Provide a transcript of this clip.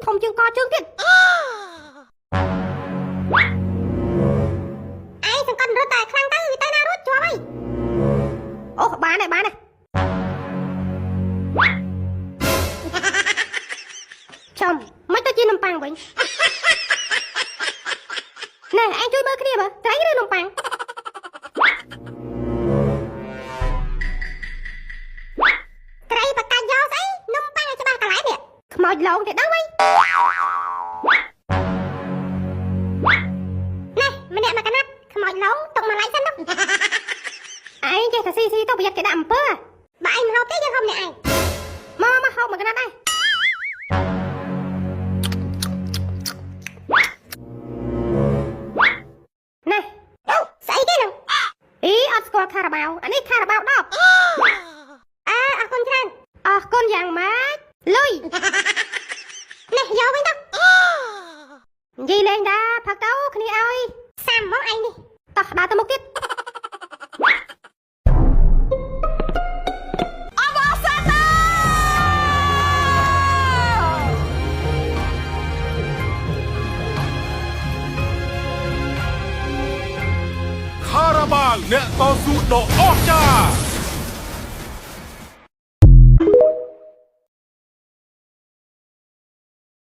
ធំជាងកជើងទៀតឯងសង្កត់រត់តែខ្លាំងទៅវាទៅណារួចជាប់ហើយអូបានហើយចំមិនទៅជានំប៉័ងវិញណែឯងជួយមើលគ្នាមើលត្រីឬនំប៉័ងត្រីបកាច់យកស្អីនំប៉័ងឲ្យច្បាស់កន្លែងនេះខ្មោចឡងទៅដល់វិញណែម្នាក់មកកណាត់ខ្មោចឡងទុកមកឡៃសិននោះឯងចេះតែស៊ីទៅប្រយ័ត្នគេដាក់អំពើបើឯងហូបទេយើងហូបអ្នកឯងមកហូបមកកណាត់ដែរណែស្អីគេនោះអីអត់ស្គាល់ខារ៉ាបាវអានេះខារ៉ាបាវ10អរគុណច្រើនអរគុណយ៉ាងម៉េចលុយនេះយកវិញទៅនិយាយលេងដែរផឹកទៅគ្នាឲ្យសាំមកឯងនេះតោះដើរទៅមុខទៀតខារ៉ាបាវអ្នកតស៊ូដ៏អស្ចារ្យ